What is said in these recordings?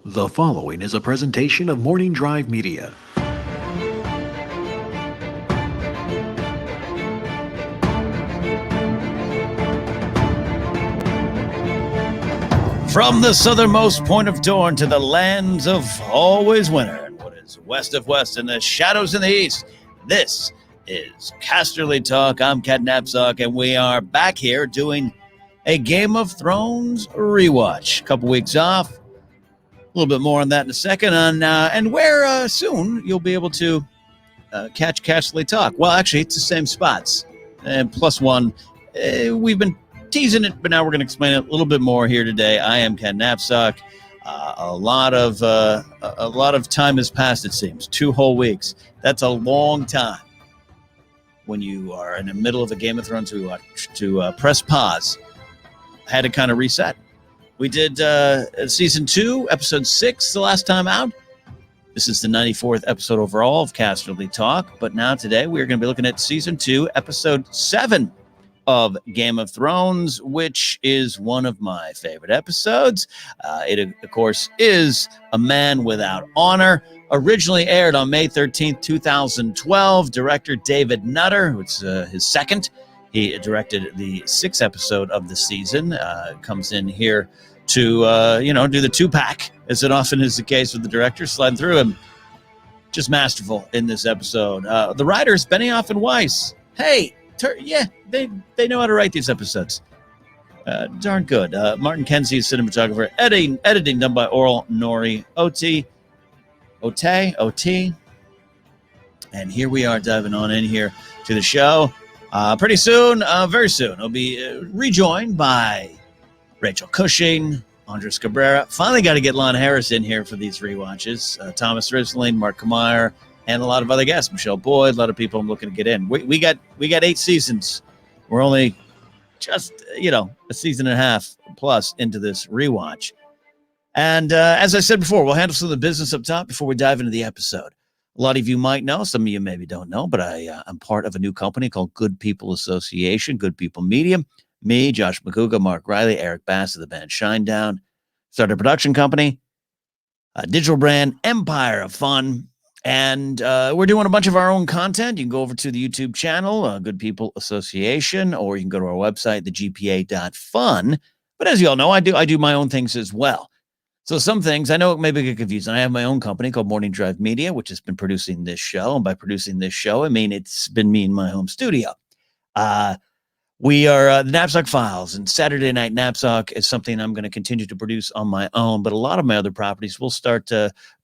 The following is a presentation of Morning Drive Media. From the southernmost point of Dorne to the lands of always winter and what is west of west and the shadows in the east, this is Casterly Talk. I'm Ken Napzok, and we are back here doing a Game of Thrones rewatch. A couple weeks off. A little bit more on that in a second. And where soon you'll be able to catch Casterly Talk. Well, actually, it's the same spots. And plus one, we've been teasing it, but now we're going to explain it a little bit more here today. I am Ken Napzok. A lot of time has passed, it seems. 2 whole weeks. That's a long time when you are in the middle of a Game of Thrones rewatch to press pause. I had to kind of reset. We did season 2, episode 6, the last time out. This is the 94th episode overall of Casterly Talk. But now today we're going to be looking at season 2, episode 7 of Game of Thrones, which is one of my favorite episodes. It, of course, is A Man Without Honor. Originally aired on May 13th, 2012. Director David Nutter, it's his second. He directed the 6th episode of the season. Comes in here to, do the 2-pack, as it often is the case with the director, sliding through him. Just masterful in this episode. The writers, Benioff and Weiss. Hey, they know how to write these episodes. Darn good. Martin Kenzie, cinematographer. Editing done by Oral Nori Oti. And here we are diving on in here to the show. Pretty soon, very soon, I'll be rejoined by Rachel Cushing, Andres Cabrera. Finally got to get Lon Harris in here for these rewatches. Thomas Rissling, Mark Kameyer, and a lot of other guests. Michelle Boyd, a lot of people I'm looking to get in. We got 8 seasons. We're only just, a season and a half plus into this rewatch. And as I said before, we'll handle some of the business up top before we dive into the episode. A lot of you might know, some of you maybe don't know, but I'm part of a new company called Good People Association, Good People Media. Me, Josh McCouga, Mark Riley, Eric Bass of the band Shinedown. Started a production company, a digital brand, Empire of Fun. And we're doing a bunch of our own content. You can go over to the YouTube channel, Good People Association, or you can go to our website, thegpa.fun. But as you all know, I do my own things as well. So some things, I know it may get confusing. I have my own company called Morning Drive Media, which has been producing this show. And by producing this show, I mean it's been me in my home studio. We are the Napzok Files, and Saturday Night Napzok is something I'm going to continue to produce on my own. But a lot of my other properties will start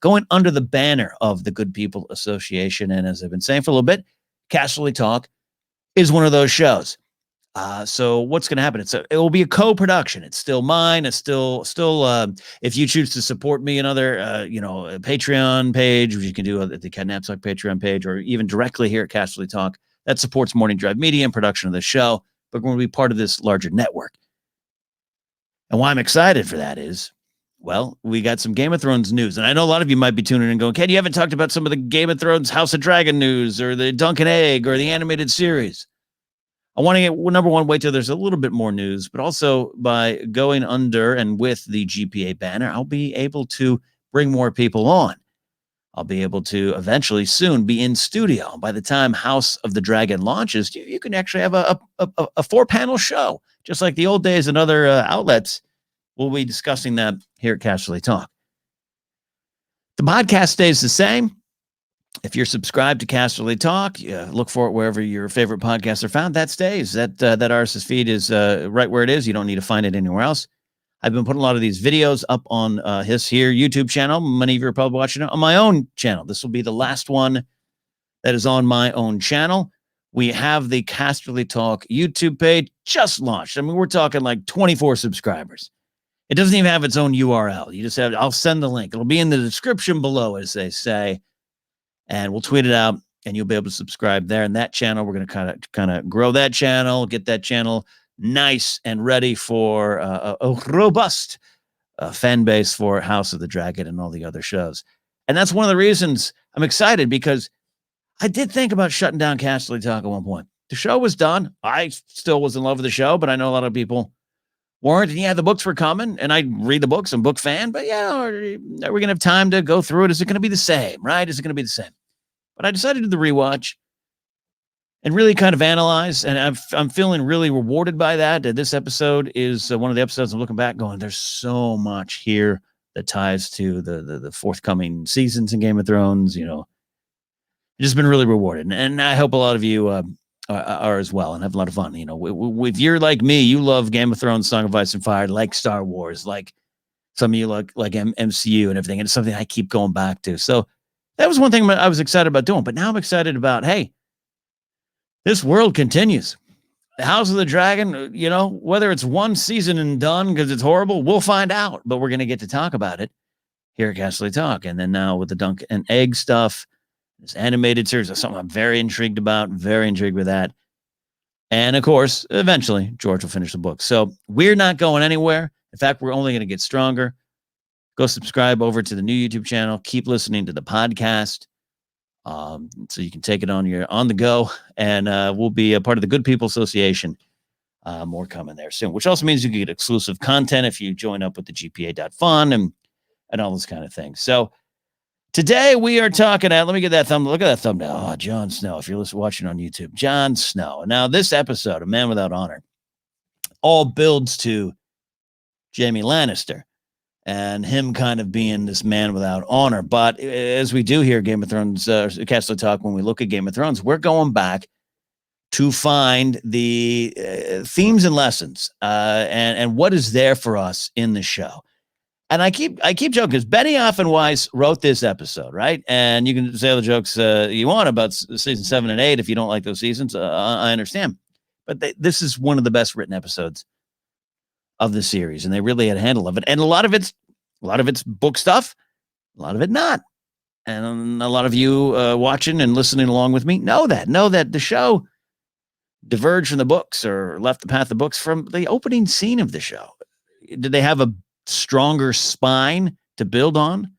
going under the banner of the Good People Association. And as I've been saying for a little bit, Casterly Talk is one of those shows. So what's going to happen? It will be a co-production. It's still mine. It's still. If you choose to support me, another, a Patreon page, which you can do at the Ken Napzok Patreon page, or even directly here at Casterly Talk, that supports Morning Drive Media and production of the show. But we're going to be part of this larger network. And why I'm excited for that is, well, we got some Game of Thrones news. And I know a lot of you might be tuning in and going, Ken, you haven't talked about some of the Game of Thrones House of Dragon news or the Duncan Egg or the animated series. I want to get, number one, wait till there's a little bit more news, but also by going under and with the GPA banner, I'll be able to bring more people on. I'll be able to eventually soon be in studio. By the time House of the Dragon launches, you can actually have a 4-panel show, just like the old days and other outlets. We'll be discussing that here at Casterly Talk. The podcast stays the same. If you're subscribed to Casterly Talk, look for it wherever your favorite podcasts are found. That stays. That RSS feed is right where it is. You don't need to find it anywhere else. I've been putting a lot of these videos up on his here YouTube channel. Many of you are probably watching it on my own channel. This will be the last one that is on my own channel. We have the Casterly Talk YouTube page just launched. I mean, we're talking like 24 subscribers. It doesn't even have its own URL. You just have, I'll send the link. It'll be in the description below, as they say. And we'll tweet it out, and you'll be able to subscribe there. And that channel, we're going to kind of grow that channel, get that channel nice and ready for a robust fan base for House of the Dragon and all the other shows. And that's one of the reasons I'm excited, because I did think about shutting down Casterly Talk at one point. The show was done. I still was in love with the show, but I know a lot of people weren't. And yeah, the books were coming, and I read the books. I'm a book fan, but yeah, are we going to have time to go through it? Is it going to be the same, right? Is it going to be the same? But I decided to do the rewatch and really kind of analyze, and I'm feeling really rewarded by that. This episode is one of the episodes I'm looking back going, there's so much here that ties to the forthcoming seasons in Game of Thrones. Just been really rewarded, and I hope a lot of you are as well, and have a lot of fun. If you're like me, you love Game of Thrones, Song of Ice and Fire, like Star Wars, like some of you like MCU and everything, and it's something I keep going back to. So that was one thing I was excited about doing, but now I'm excited about, hey, this world continues. The House of the Dragon, whether it's one season and done because it's horrible, we'll find out, but we're going to get to talk about it here at Casterly Talk. And then now with the Dunk and Egg stuff, this animated series is something I'm very intrigued about, very intrigued with that. And of course, eventually, George will finish the book. So we're not going anywhere. In fact, we're only going to get stronger. Go subscribe over to the new YouTube channel. Keep listening to the podcast. So you can take it on the go, and we'll be a part of the Good People Association. More coming there soon, which also means you can get exclusive content if you join up with the GPA.fun and all those kind of things. So today we are talking at, let me get that thumbnail. Look at that thumbnail. Oh, Jon Snow. If you're watching on YouTube, Jon Snow. Now this episode, A Man Without Honor, all builds to Jaime Lannister and him kind of being this man without honor. But as we do here, Game of Thrones, Casterly Talk, when we look at Game of Thrones, we're going back to find the themes and lessons and what is there for us in the show. And I keep joking because Benioff and Weiss wrote this episode, right? And you can say all the jokes you want about season 7 and 8 if you don't like those seasons. I understand. But this is one of the best written episodes of the series, and they really had a handle of it. And a lot of it's book stuff, a lot of it not. And a lot of you watching and listening along with me know that the show diverged from the books or left the path of the books from the opening scene of the show. Did they have a stronger spine to build on?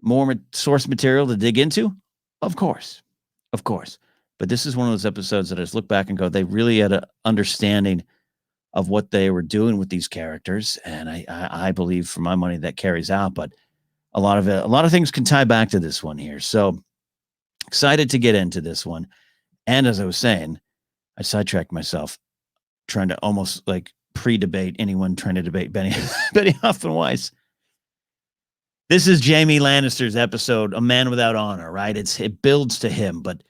More source material to dig into? Of course. But this is one of those episodes that I just look back and go, they really had an understanding of what they were doing with these characters, and I believe, for my money, that carries out. But a lot of things can tie back to this one here. So excited to get into this one. And as I was saying, I sidetracked myself trying to almost like pre-debate anyone trying to debate Benioff and Weiss. This is Jaime Lannister's episode, A Man Without Honor, right? It builds to him, but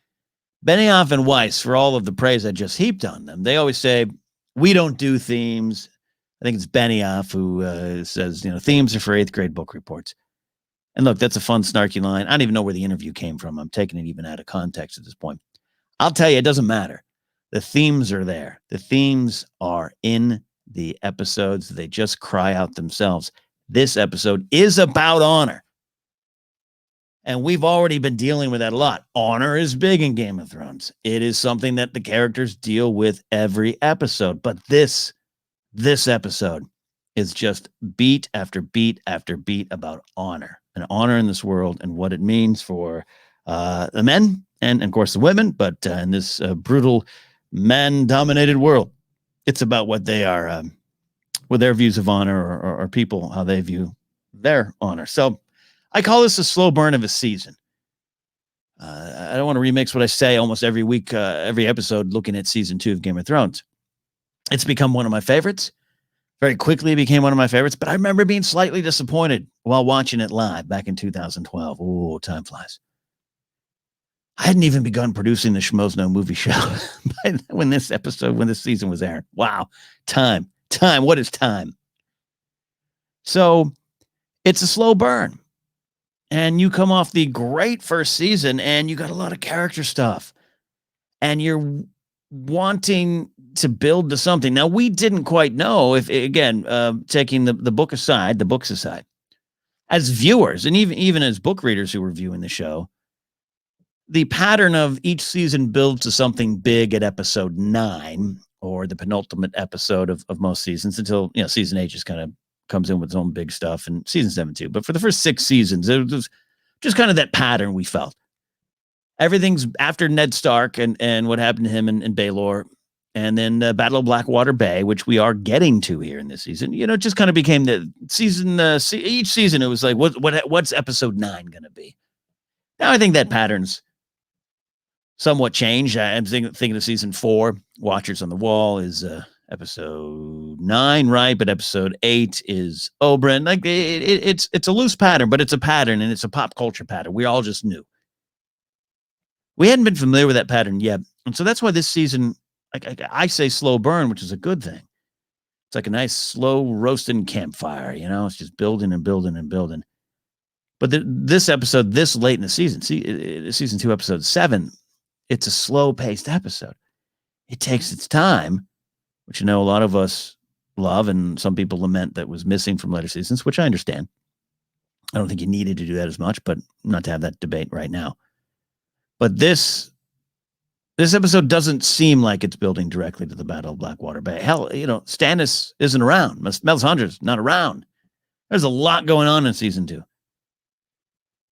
Benioff and Weiss, for all of the praise I just heaped on them, they always say, we don't do themes. I think it's Benioff who says, themes are for 8th grade book reports. And look, that's a fun, snarky line. I don't even know where the interview came from. I'm taking it even out of context at this point. I'll tell you, it doesn't matter. The themes are there. The themes are in the episodes. They just cry out themselves. This episode is about honor. And we've already been dealing with that a lot. Honor is big in Game of Thrones. It is something that the characters deal with every episode. But this episode is just beat after beat after beat about honor and honor in this world and what it means for the men and of course, the women. But in this brutal, men-dominated world, it's about what they are, with their views of honor or people, how they view their honor. So I call this a slow burn of a season. I don't want to remix what I say almost every week, every episode, looking at season 2 of Game of Thrones. It's become one of my favorites. Very quickly became one of my favorites, but I remember being slightly disappointed while watching it live back in 2012. Oh, time flies. I hadn't even begun producing the Schmoes movie show when this season was airing. Wow. Time. What is time? So it's a slow burn. And you come off the great first season and you got a lot of character stuff. And you're wanting to build to something. Now, we didn't quite know if, again, taking the books aside, as viewers, and even as book readers who were viewing the show, the pattern of each season builds to something big at episode 9 or the penultimate episode of most seasons until, season 8 just kind of comes in with its own big stuff, and season 7 too. But for the first 6 seasons, it was just kind of that pattern we felt. Everything's after Ned Stark and what happened to him and Baelor. And then Battle of Blackwater Bay, which we are getting to here in this season, it just kind of became the season. Each season, it was like, what's episode 9 going to be? Now I think that pattern's somewhat changed. I'm thinking of season 4, Watchers on the Wall is episode 9, right? But episode 8 is Oberyn. Like it's a loose pattern, but it's a pattern, and it's a pop culture pattern. We all just knew. We hadn't been familiar with that pattern yet, and so that's why this season, I say slow burn, which is a good thing. It's like a nice slow roasting campfire. It's just building and building and building. But this episode, this late in the season, season 2, episode 7, it's a slow-paced episode. It takes its time, which a lot of us love, and some people lament that was missing from later seasons, which I understand. I don't think you needed to do that as much, but not to have that debate right now. But this episode doesn't seem like it's building directly to the Battle of Blackwater Bay. Hell, Stannis isn't around. Melisandre's not around. There's a lot going on in season 2.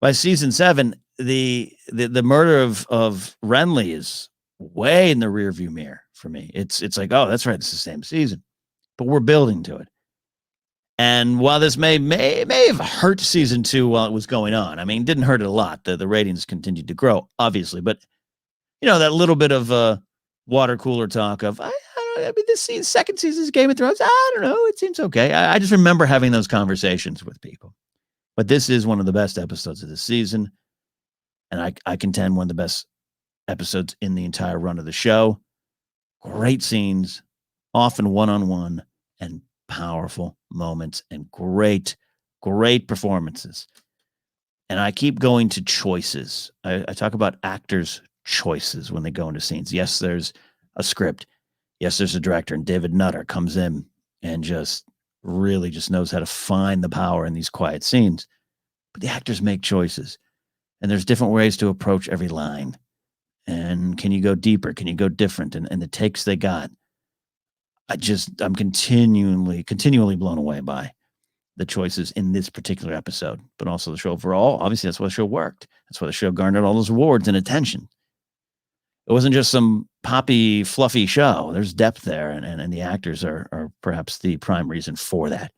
By season 7, the murder of Renly is way in the rearview mirror for me. It's like, oh, that's right, it's the same season, but we're building to it. And while this may have hurt season 2 while it was going on, I mean, it didn't hurt it a lot. The ratings continued to grow, obviously, but that little bit of water cooler talk of, I mean, this second season's Game of Thrones, I don't know, it seems okay. I just remember having those conversations with people. But this is one of the best episodes of the season, and I contend one of the best episodes in the entire run of the show. Great scenes, often one-on-one, and powerful moments, and great performances. And I keep going to choices. I talk about actors' choices when they go into scenes. Yes, there's a script. Yes, there's a director, and David Nutter comes in and just really just knows how to find the power in these quiet scenes. But the actors make choices, and there's different ways to approach every line. And can you go deeper? Can you go different? And the takes they got, I'm continually blown away by the choices in this particular episode, but also the show overall. Obviously, that's why the show worked. That's why the show garnered all those awards and attention. It wasn't just some poppy, fluffy show. There's depth there, and the actors are perhaps the prime reason for that.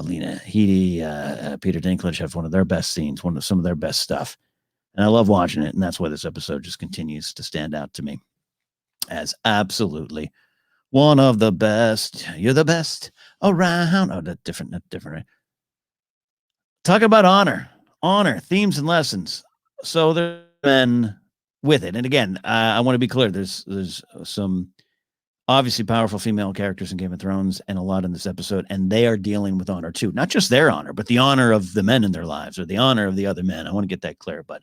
Lena Headey, Peter Dinklage have one of their best scenes, some of their best stuff. And I love watching it, and that's why this episode just continues to stand out to me as absolutely one of the best. You're the best around. Oh, not different, right? Talk about honor, themes and lessons. So there's been with it. And again, I want to be clear. There's some obviously powerful female characters in Game of Thrones, and a lot in this episode, and they are dealing with honor too. Not just their honor, but the honor of the men in their lives, or the honor of the other men. I want to get that clear. But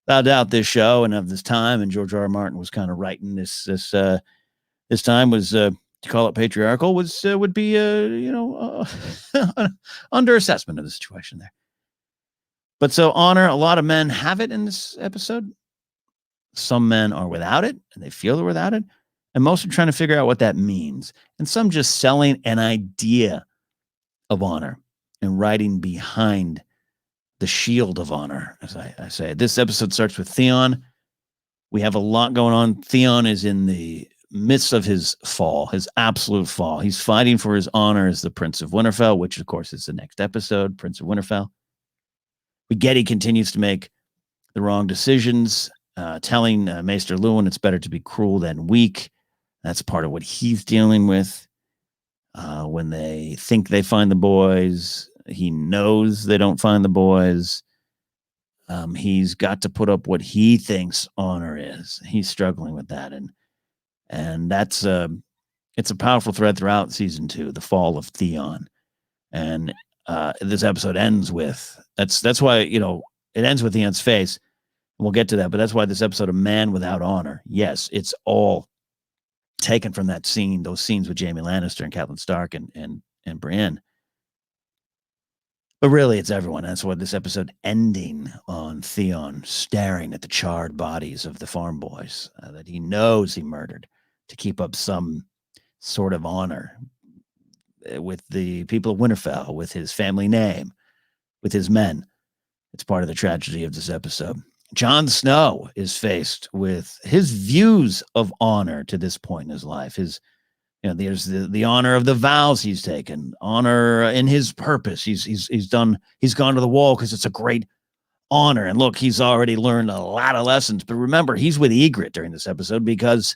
without doubt, this show and of this time, and George R. R. Martin was kind of writing this time was to call it patriarchal would be under assessment of the situation there. But so honor, a lot of men have it in this episode. Some men are without it, and they feel they're without it. And most are trying to figure out what that means. And some just selling an idea of honor and riding behind the shield of honor, as I say. This episode starts with Theon. We have a lot going on. Theon is in the midst of his fall, his absolute fall. He's fighting for his honor as the Prince of Winterfell, which, of course, is the next episode, Prince of Winterfell. We get he continues to make the wrong decisions, telling Maester Luwin it's better to be cruel than weak. That's part of what he's dealing with. When they think they find the boys, he knows they don't find the boys. He's got to put up what he thinks honor is. He's struggling with that. And that's it's a powerful thread throughout season 2, the fall of Theon. And this episode ends with, that's why, it ends with Theon's face. And we'll get to that, but that's why this episode, A Man Without Honor, yes, it's all taken from that scene, those scenes with Jaime Lannister and Catelyn Stark and Brienne. But really, it's everyone. That's why this episode ending on Theon staring at the charred bodies of the farm boys that he knows he murdered to keep up some sort of honor with the people of Winterfell, with his family name, with his men. It's part of the tragedy of this episode. Jon Snow is faced with his views of honor to this point in his life. There's the honor of the vows he's taken, honor in his purpose. He's gone to the wall because it's a great honor. And look, he's already learned a lot of lessons. But remember, he's with Ygritte during this episode because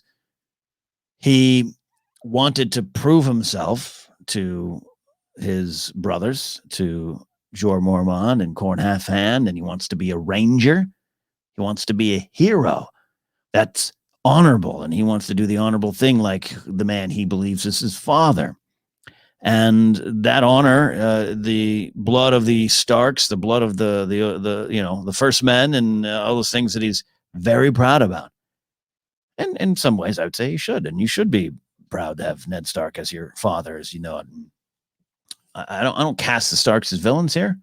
he wanted to prove himself to his brothers, to Jorah Mormont and Corn Halfhand, and he wants to be a ranger. He wants to be a hero. That's honorable, and he wants to do the honorable thing like the man he believes is his father. And that honor, the blood of the Starks, the blood of the first men, and all those things that he's very proud about. And in some ways, I would say he should, and you should be proud to have Ned Stark as your father, as you know it. I don't cast the Starks as villains here.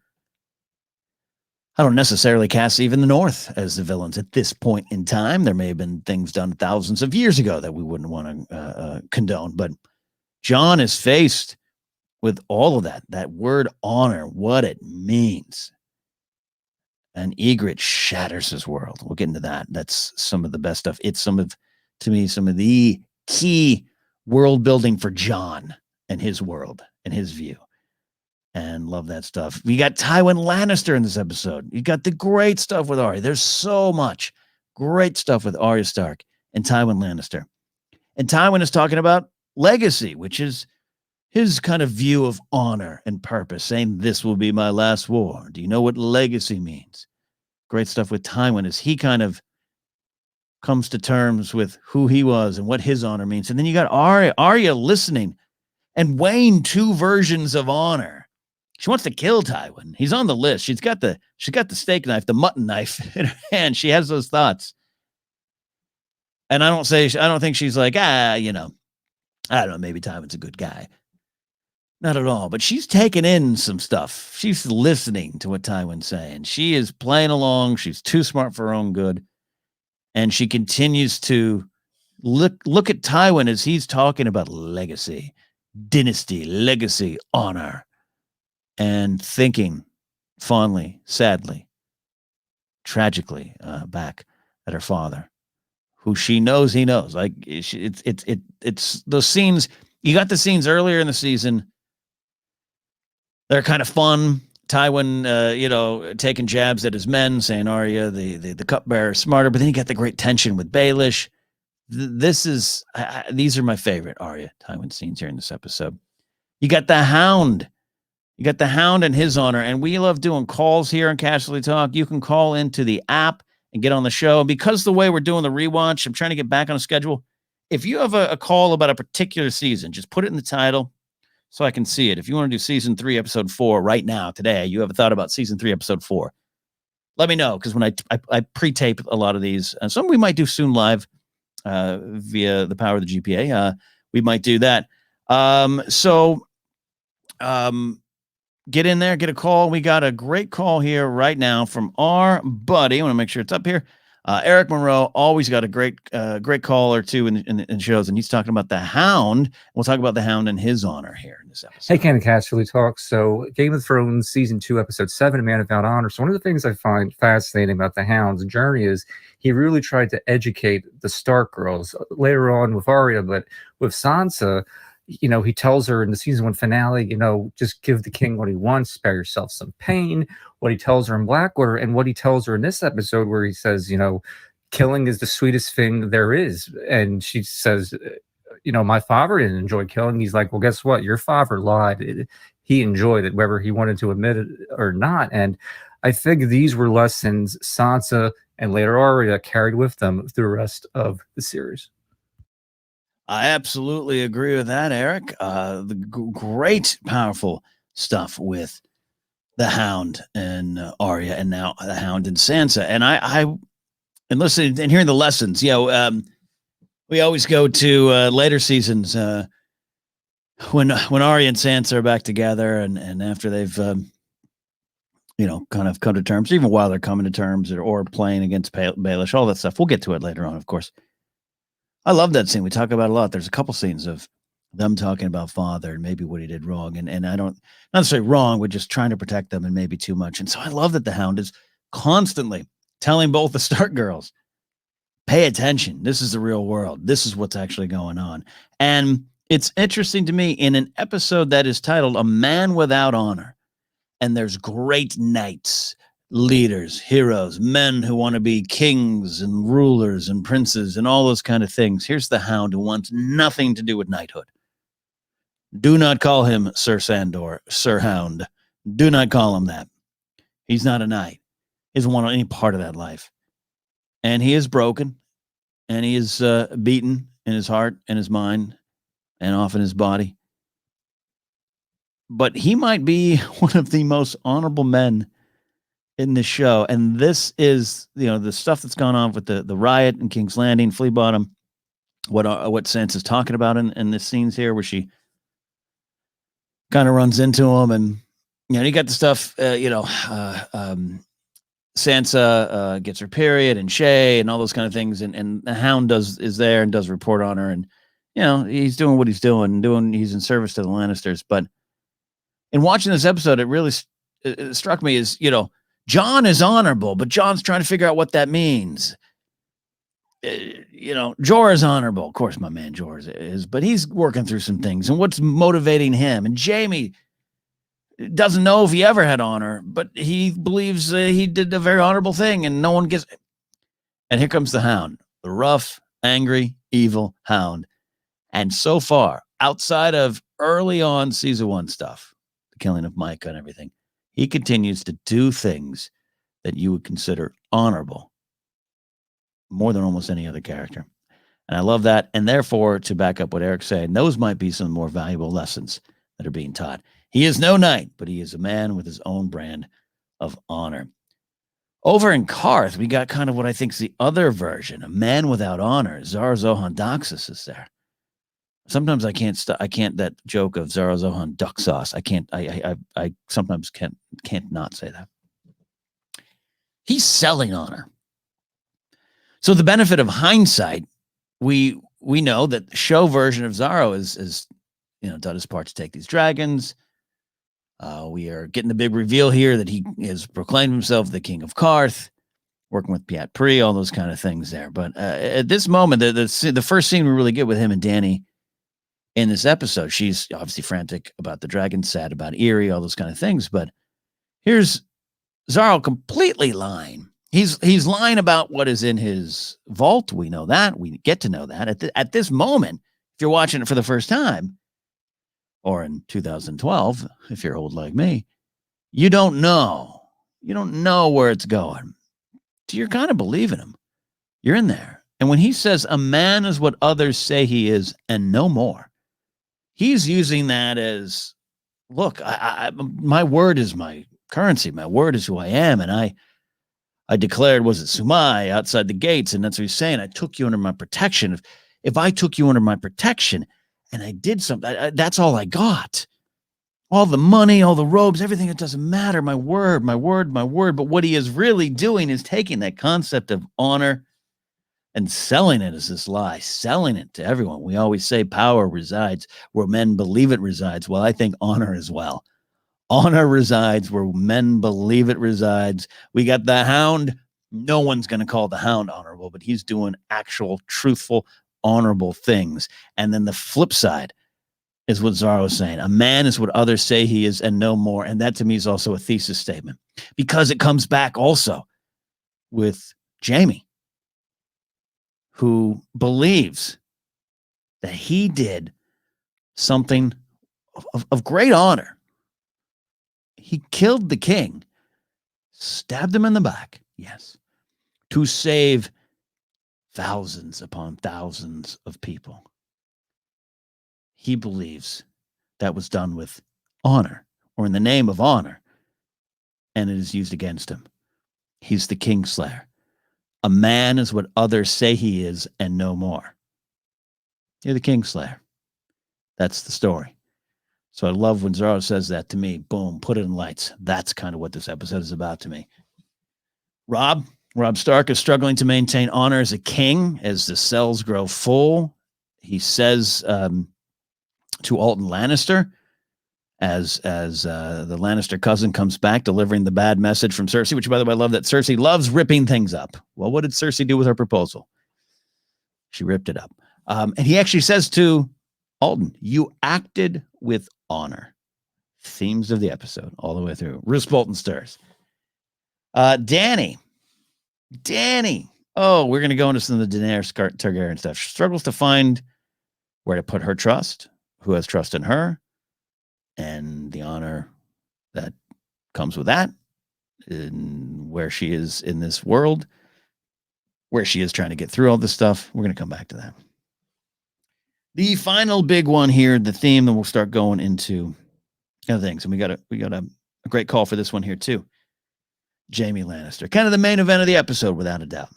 I don't necessarily cast even the North as the villains at this point in time. There may have been things done thousands of years ago that we wouldn't want to condone, but Jon is faced with all of that word honor, what it means. And Ygritte shatters his world. We'll get into that. That's some of the best stuff. It's some of the key world building for Jon and his world and his view. And love that stuff. We got Tywin Lannister in this episode. You got the great stuff with Arya. There's so much great stuff with Arya Stark and Tywin Lannister. And Tywin is talking about legacy, which is his kind of view of honor and purpose, saying this will be my last war. Do you know what legacy means? Great stuff with Tywin as he kind of comes to terms with who he was and what his honor means. And then you got Arya listening and weighing two versions of honor. She wants to kill Tywin. He's on the list. She's got the steak knife, the mutton knife in her hand. She has those thoughts. And I don't think she's like, I don't know, maybe Tywin's a good guy. Not at all. But she's taking in some stuff. She's listening to what Tywin's saying. She is playing along. She's too smart for her own good. And she continues to look at Tywin as he's talking about legacy, dynasty, legacy, honor. And thinking fondly, sadly, tragically back at her father, who she knows he knows. Like it's those scenes. You got the scenes earlier in the season. They're kind of fun. Tywin, taking jabs at his men, saying Arya, the cupbearer, is smarter. But then you got the great tension with Baelish. These are my favorite Arya Tywin scenes here in this episode. You got the Hound. You got the Hound and his honor, and we love doing calls here on Casterly Talk. You can call into the app and get on the show. And because the way we're doing the rewatch, I'm trying to get back on a schedule. If you have a call about a particular season, just put it in the title so I can see it. If you want to do season 3, episode 4 right now, today, you have a thought about season 3, episode 4, let me know, because when I pre-tape a lot of these, and some we might do soon live via the power of the GPA. We might do that. Get in there, get a call. We got a great call here right now from our buddy. I want to make sure it's up here. Eric Monroe, always got a great call or two in shows, and he's talking about the Hound. We'll talk about the Hound and his honor here in this episode. Hey, Ken Casterly Talk. So, Game of Thrones Season 2, Episode 7, A Man Without Honor. So, one of the things I find fascinating about the Hound's journey is he really tried to educate the Stark girls later on with Arya, but with Sansa, he tells her in the season 1 finale, just give the king what he wants, spare yourself some pain. What he tells her in Blackwater, and what he tells her in this episode where he says, killing is the sweetest thing there is. And she says, my father didn't enjoy killing. He's like, well, guess what? Your father lied. He enjoyed it, whether he wanted to admit it or not. And I think these were lessons Sansa and later Arya carried with them through the rest of the series. I absolutely agree with that, Eric. The great, powerful stuff with the Hound and Arya, and now the Hound and Sansa. And and listening and hearing the lessons. We always go to later seasons when Arya and Sansa are back together, and after they've kind of come to terms, even while they're coming to terms or playing against Baelish, all that stuff. We'll get to it later on, of course. I love that scene. We talk about it a lot. There's a couple scenes of them talking about father and maybe what he did wrong. And I don't, not necessarily wrong, we're just trying to protect them and maybe too much. And so I love that the Hound is constantly telling both the Stark girls, pay attention. This is the real world. This is what's actually going on. And it's interesting to me, in an episode that is titled A Man Without Honor, and there's great knights, leaders, heroes, men who want to be kings and rulers and princes and all those kind of things. Here's the Hound, who wants nothing to do with knighthood. Do not call him Sir Sandor, Sir Hound. Do not call him that. He's not a knight. He doesn't want any part of that life. And he is broken, and he is beaten in his heart and his mind and often his body. But he might be one of the most honorable men in this show. And this is, the stuff that's gone on with the riot in King's Landing, Flea Bottom, what Sansa's talking about in this scenes here, where she kind of runs into him. And, you got the stuff, Sansa gets her period, and Shay and all those kind of things. And the Hound is there and does report on her. And, he's doing what he's doing. He's in service to the Lannisters. But in watching this episode, it really struck me as, Jon is honorable, but Jon's trying to figure out what that means. Jorah is honorable. Of course, my man Jorah is, but he's working through some things. And what's motivating him? And Jaime doesn't know if he ever had honor, but he believes he did a very honorable thing, and no one gets it. And here comes the Hound, the rough, angry, evil Hound. And so far, outside of early on season 1 stuff, the killing of Micah and everything, he continues to do things that you would consider honorable more than almost any other character. And I love that. And therefore, to back up what Eric's saying, those might be some more valuable lessons that are being taught. He is no knight, but he is a man with his own brand of honor. Over in Karth, we got kind of what I think is the other version, a man without honor. Zara Zohan Doxus is there. Sometimes I can't that joke of Zara Zohan duck sauce. I sometimes can't not say that. He's selling honor. So the benefit of hindsight, we know that the show version of Zaro is done his part to take these dragons. We are getting the big reveal here that he has proclaimed himself the king of Karth, working with Piat Pri, all those kind of things there. But at this moment, the first scene we really get with him and Dany in this episode, she's obviously frantic about the dragon, sad about Eerie, all those kind of things. But here's Zaro completely lying. He's lying about what is in his vault. We know that. We get to know that. At this moment, if you're watching it for the first time, or in 2012, if you're old like me, you don't know. You don't know where it's going. So you're kind of believing him. You're in there. And when he says a man is what others say he is and no more, he's using that as, look, my word is my currency. My word is who I am. And I declared, was it Sumai outside the gates? And that's what he's saying. I took you under my protection. If I took you under my protection and I did something, that's all I got. All the money, all the robes, everything, it doesn't matter. My word, my word, my word. But what he is really doing is taking that concept of honor and selling it as this lie, selling it to everyone. We always say power resides where men believe it resides. Well, I think honor as well. Honor resides where men believe it resides. We got the Hound. No one's going to call the Hound honorable, but he's doing actual, truthful, honorable things. And then the flip side is what Zara was saying. A man is what others say he is and no more. And that to me is also a thesis statement, because it comes back also with Jaime, who believes that he did something of great honor. He killed the king, stabbed him in the back, yes, to save thousands upon thousands of people. He believes that was done with honor, or in the name of honor, and it is used against him. He's the Kingslayer. A man is what others say he is and no more. You're the Kingslayer. That's the story. So I love when Zara says that to me. Boom, put it in lights. That's kind of what this episode is about to me. Robb Stark is struggling to maintain honor as a king as the cells grow full. He says to Alton Lannister, as the Lannister cousin comes back delivering the bad message from Cersei, which, by the way, I love that Cersei loves ripping things up. Well, what did Cersei do with her proposal? She ripped it up. And he actually says to Alton, you acted with honor. Themes of the episode all the way through. Roose Bolton stirs. Dany. Oh, we're going to go into some of the Daenerys Targaryen stuff. She struggles to find where to put her trust, who has trust in her, and the honor that comes with that, and where she is in this world, where she is trying to get through all this stuff. We're going to come back to that. The final big one here, the theme, then we'll start going into other things. And we got a great call for this one here too. Jaime Lannister, kind of the main event of the episode, without a doubt.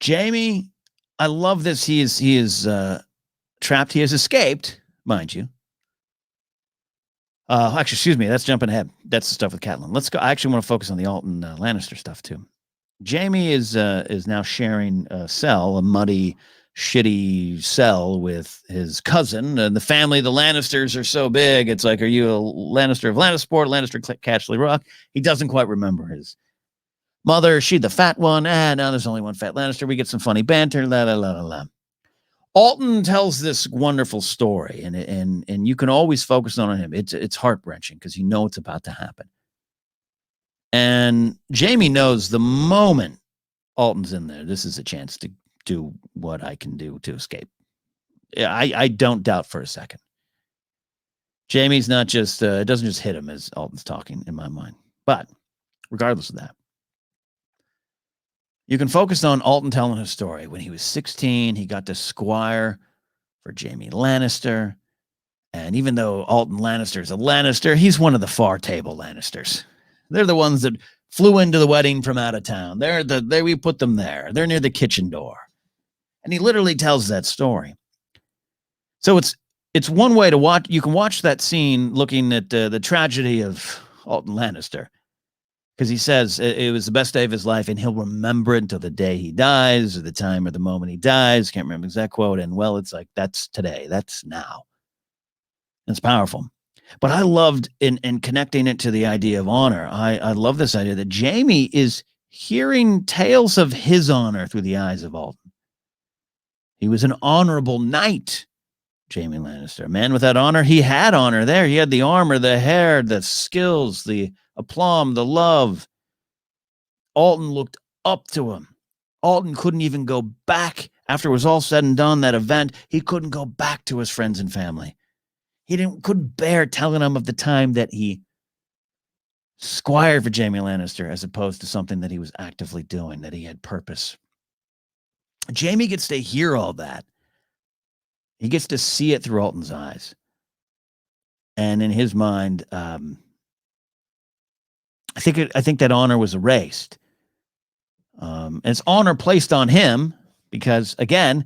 Jaime, I love this. He is trapped. He has escaped, mind you. Actually, excuse me. That's jumping ahead. That's the stuff with Catelyn. Let's go. I actually want to focus on the Alton Lannister stuff too. Jaime is now sharing a cell, a muddy, shitty cell with his cousin. And the family, the Lannisters, are so big. It's like, are you a Lannister of Lannisport, Lannister Casterly Rock? He doesn't quite remember his mother. Is she the fat one? Now there's only one fat Lannister. We get some funny banter. La la la la la. Alton tells this wonderful story, and you can always focus on him. It's heart-wrenching because you know it's about to happen. And Jaime knows the moment Alton's in there, this is a chance to do what I can do to escape. I don't doubt for a second. Jaime's not just, it doesn't just hit him as Alton's talking in my mind. But regardless of that, you can focus on Alton telling his story. When he was 16, he got to squire for Jaime Lannister. And even though Alton Lannister is a Lannister, he's one of the far table Lannisters. They're the ones that flew into the wedding from out of town. We put them there. They're near the kitchen door. And he literally tells that story. So it's one way to watch. You can watch that scene looking at the tragedy of Alton Lannister. Because he says it was the best day of his life, and he'll remember it until the day he dies, or the time or the moment he dies. Can't remember the exact quote. And well, it's like, that's today. That's now. It's powerful. But I loved in connecting it to the idea of honor. I love this idea that Jaime is hearing tales of his honor through the eyes of Alton. He was an honorable knight, Jaime Lannister. A man without honor, he had honor there. He had the armor, the hair, the skills, the aplomb, the love. Alton looked up to him. Alton couldn't even go back after it was all said and done, that event. He couldn't go back to his friends and family. He couldn't bear telling them of the time that he squired for Jaime Lannister as opposed to something that he was actively doing, that he had purpose. Jaime gets to hear all that. He gets to see it through Alton's eyes. And in his mind, I think that honor was erased. And it's honor placed on him because, again,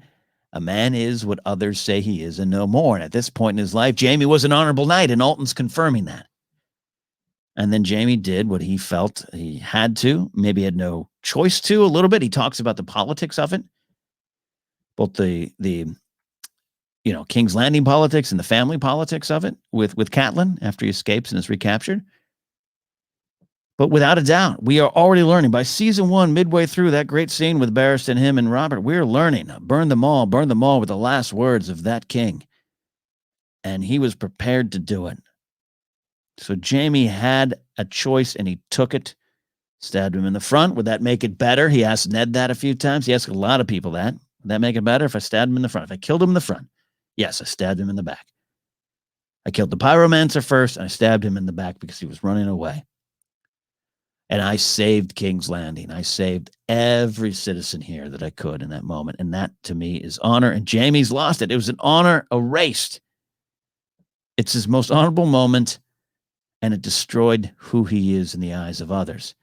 a man is what others say he is and no more. And at this point in his life, Jaime was an honorable knight, and Alton's confirming that. And then Jaime did what he felt he had to, maybe had no choice to a little bit. He talks about the politics of it, both the King's Landing politics and the family politics of it with Catelyn after he escapes and is recaptured. But without a doubt, we are already learning by season 1, midway through that great scene with Barristan, him and Robert, we're learning, burn them all with the last words of that king. And he was prepared to do it. So Jaime had a choice and he took it, stabbed him in the front. Would that make it better? He asked Ned that a few times. He asked a lot of people that. Would that make it better if I stabbed him in the front? If I killed him in the front? Yes, I stabbed him in the back. I killed the pyromancer first and I stabbed him in the back because he was running away. And I saved King's Landing. I saved every citizen here that I could in that moment. And that, to me, is honor. And Jaime's lost it. It was an honor erased. It's his most honorable moment, and it destroyed who he is in the eyes of others.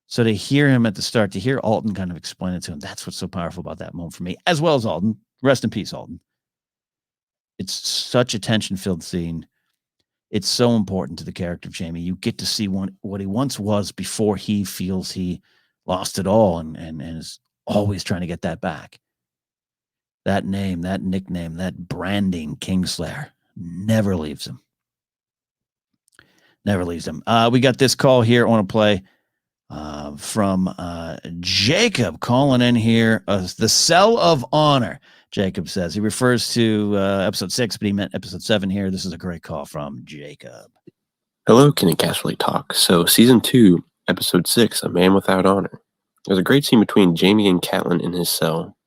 So to hear him at the start, to hear Alton kind of explain it to him, that's what's so powerful about that moment for me, as well as Alton. Rest in peace, Alton. It's such a tension-filled scene. It's so important to the character of Jaime. You get to see what he once was before he feels he lost it all and is always trying to get that back. That name, that nickname, that branding, Kingslayer. Never leaves him. Never leaves him. We got this call here. I want to play from Jacob calling in here. The Cell of Honor, Jacob says. He refers to episode 6, but he meant episode 7 here. This is a great call from Jacob. Hello, Ken and Casterly Talk. So, season 2, episode 6, A Man Without Honor. There's a great scene between Jaime and Catelyn in his cell.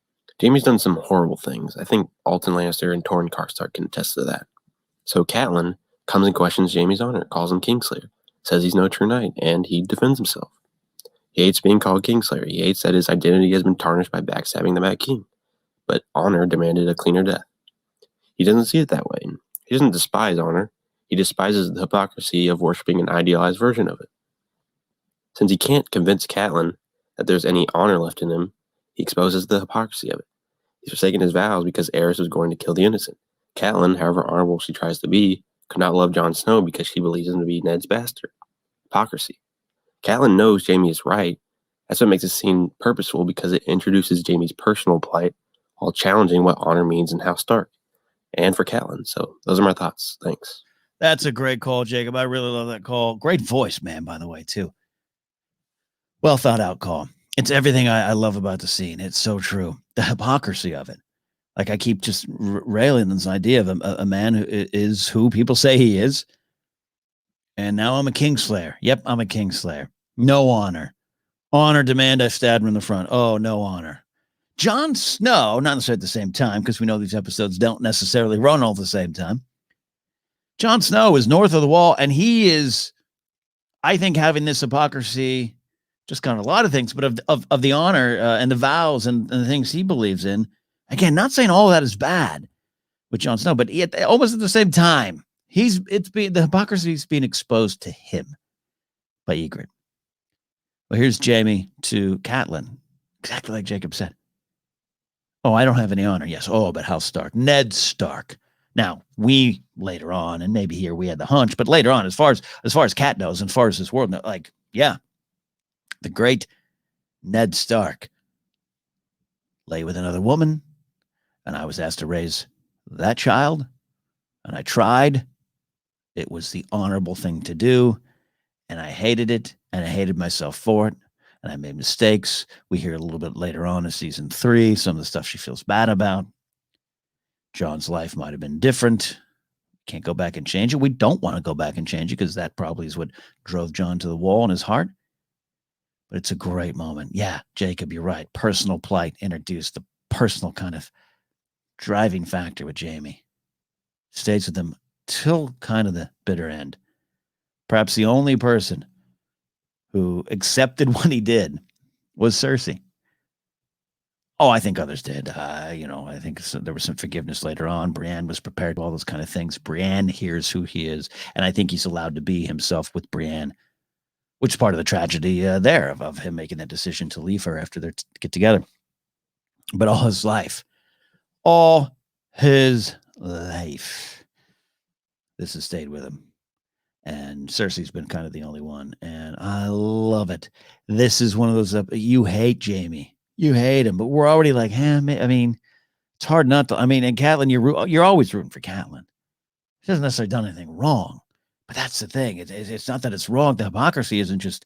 Jaime's done some horrible things. I think Alton Lannister and Torrhen Karstark can attest to that. So Catelyn comes and questions Jaime's honor, calls him Kingslayer, says he's no true knight, and he defends himself. He hates being called Kingslayer. He hates that his identity has been tarnished by backstabbing the Mad King. But honor demanded a cleaner death. He doesn't see it that way. He doesn't despise honor. He despises the hypocrisy of worshiping an idealized version of it. Since he can't convince Catelyn that there's any honor left in him, he exposes the hypocrisy of it. He's forsaken his vows because Aerys was going to kill the innocent. Catelyn, however honorable she tries to be, could not love Jon Snow because she believes him to be Ned's bastard. Hypocrisy. Catelyn knows Jaime is right. That's what makes this scene purposeful, because it introduces Jaime's personal plight while challenging what honor means in House Stark and for Catelyn. So those are my thoughts. Thanks. That's a great call, Jacob. I really love that call. Great voice, man, by the way, too. Well thought out call. It's everything I love about the scene. It's so true. The hypocrisy of it. Like, I keep just railing this idea of a man who is who people say he is. And now I'm a Kingslayer. Yep, I'm a Kingslayer. No honor. Honor demand I stab him in the front. Oh, no honor. Jon Snow, not necessarily at the same time, because we know these episodes don't necessarily run all at the same time. Jon Snow is north of the wall, and he is, I think, having this hypocrisy, just kind of a lot of things, but of the honor and the vows and the things he believes in. Again, not saying all of that is bad with Jon Snow, but almost at the same time, the hypocrisy is being exposed to him by Ygritte. Well, here's Jaime to Catelyn, exactly like Jacob said. Oh, I don't have any honor. Yes. Oh, but House Stark, Ned Stark. Now, we later on, and maybe here we had the hunch, but later on, as far as Cat knows, and as far as this world, like, yeah, the great Ned Stark lay with another woman, and I was asked to raise that child, and I tried. It was the honorable thing to do, and I hated it, and I hated myself for it, and I made mistakes. We hear a little bit later on in season 3, some of the stuff she feels bad about. John's life might have been different. Can't go back and change it. We don't want to go back and change it, because that probably is what drove Jon to the wall in his heart. But it's a great moment. Yeah, Jacob, you're right. Personal plight introduced, the personal kind of driving factor with Jaime. Stays with him till kind of the bitter end. Perhaps the only person who accepted what he did was Cersei. Oh, I think others did. I think there was some forgiveness later on. Brienne was prepared to all those kind of things. Brienne hears who he is, and I think he's allowed to be himself with Brienne, which is part of the tragedy there of him making that decision to leave her after they get together. But all his life, this has stayed with him. And Cersei's been kind of the only one, and I love it. This is one of those, you hate Jaime. You hate him, but we're already like, I mean, it's hard not to. I mean, and Catelyn, you're always rooting for Catelyn. She hasn't necessarily done anything wrong, but that's the thing. It's not that it's wrong. The hypocrisy isn't just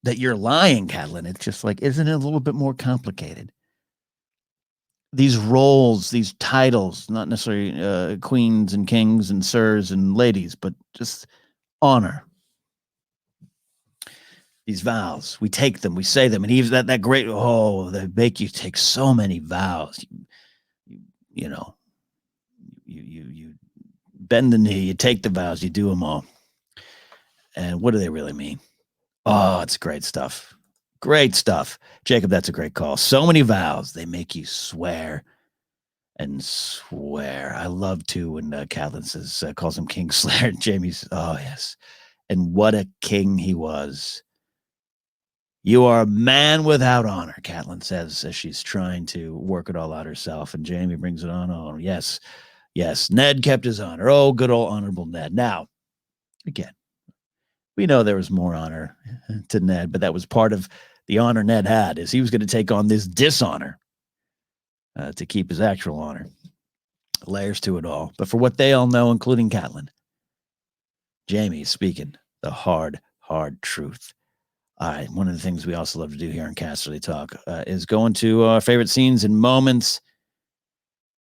that you're lying, Catelyn. It's just like, isn't it a little bit more complicated? These roles, these titles, not necessarily queens and kings and sirs and ladies, but just honor. These vows, we take them, we say them, and even that great, they make you take so many vows. You bend the knee, you take the vows, you do them all. And what do they really mean? Oh, it's great stuff. Great stuff. Jacob, that's a great call. So many vows, they make you swear and swear. I love too when Catelyn says, calls him Kingslayer. Jaime's, oh yes. And what a king he was. You are a man without honor, Catelyn says, as she's trying to work it all out herself. And Jaime brings it on. Oh, yes. Yes, Ned kept his honor. Oh, good old honorable Ned. Now, again, we know there was more honor to Ned, but that was part of the honor Ned had, is he was going to take on this dishonor to keep his actual honor. Layers to it all. But for what they all know, including Catelyn, Jaime's speaking the hard truth. All right. One of the things we also love to do here on Casterly Talk is go into our favorite scenes and moments,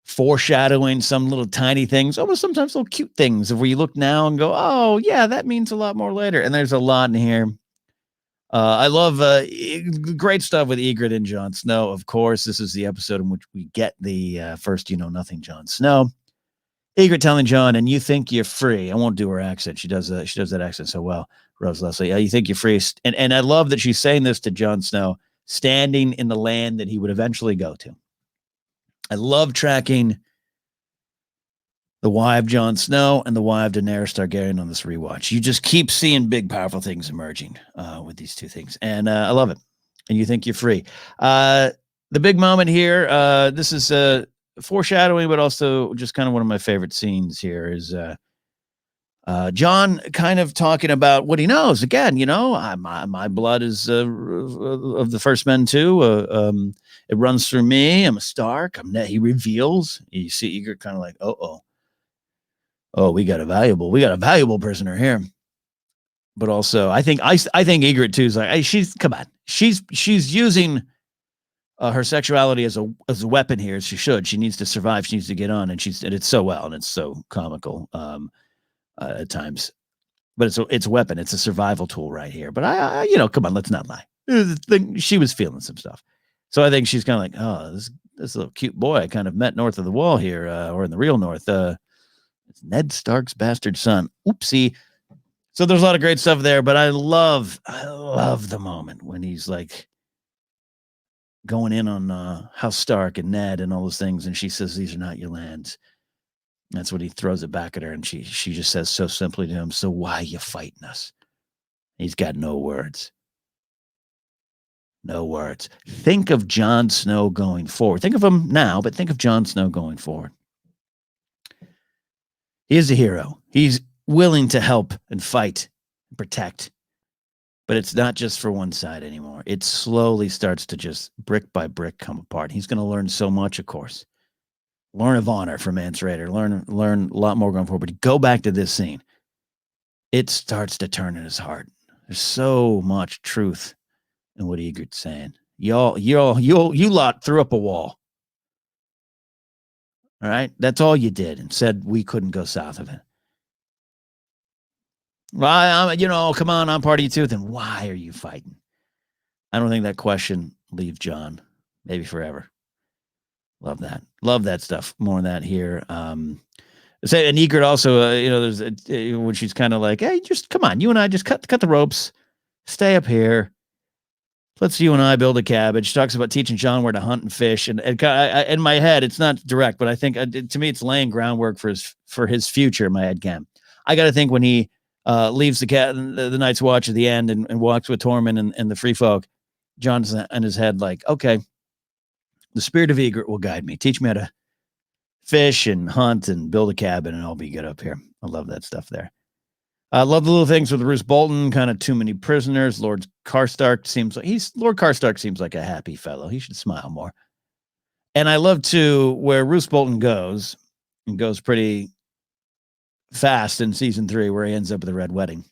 foreshadowing some little tiny things, almost sometimes little cute things where you look now and go, oh, yeah, that means a lot more later. And there's a lot in here. I love great stuff with Ygritte and Jon Snow. Of course, this is the episode in which we get the first you know nothing Jon Snow. Ygritte telling Jon, and you think you're free. I won't do her accent. She does that accent so well. Rose Leslie, you think you're free. And I love that she's saying this to Jon Snow, standing in the land that he would eventually go to. I love tracking the why of Jon Snow and the why of Daenerys Targaryen on this rewatch. You just keep seeing big, powerful things emerging with these two things. And I love it. And you think you're free. The big moment here, this is foreshadowing, but also just kind of one of my favorite scenes here is Jon kind of talking about what he knows. Again, you know, my blood is of the first men too. It runs through me. I'm a Stark. He reveals. You see Ygritte kind of like, oh, we got a valuable prisoner here. But also, I think Ygritte too is like, she's using her sexuality as a weapon here. She should. She needs to survive. She needs to get on, and it's so well, and it's so comical at times. But it's a weapon. It's a survival tool right here. But I come on, let's not lie. She was feeling some stuff. So I think she's kind of like, oh, this little cute boy I kind of met north of the wall here, or in the real north. It's Ned Stark's bastard son. Oopsie. So there's a lot of great stuff there, but I love the moment when he's like going in on House Stark and Ned and all those things, and she says, these are not your lands. That's what he throws it back at her, and she just says so simply to him, so why are you fighting us? He's got no words. No words. Think of Jon Snow going forward. Think of him now, but think of Jon Snow going forward. He is a hero. He's willing to help and fight and protect. But it's not just for one side anymore. It slowly starts to just brick by brick come apart. He's going to learn so much, of course. Learn of honor from Mance Rayder. Learn a lot more going forward. But go back to this scene. It starts to turn in his heart. There's so much truth in what Ygritte's saying. You lot threw up a wall. All right? That's all you did, and said we couldn't go south of it. Well, come on, I'm part of you too. Then why are you fighting? I don't think that question leaves Jon, maybe forever. Love that. Love that stuff. More on that here. And Ygritte also, there's when she's kind of like, hey, just come on, you and I just cut the ropes, stay up here. Let's you and I build a cabin. She talks about teaching Jon where to hunt and fish. And in my head, it's not direct, but I think to me, it's laying groundwork for his future. In my head, Cam. I got to think when he leaves the Night's Watch at the end and walks with Tormund and the Free Folk, Jon's in his head like, okay, the spirit of Ygritte will guide me. Teach me how to fish and hunt and build a cabin, and I'll be good up here. I love that stuff there. I love the little things with Roose Bolton, kind of too many prisoners. Lord Karstark seems like a happy fellow. He should smile more. And I love too where Roose Bolton goes pretty fast in season 3, where he ends up with a Red Wedding.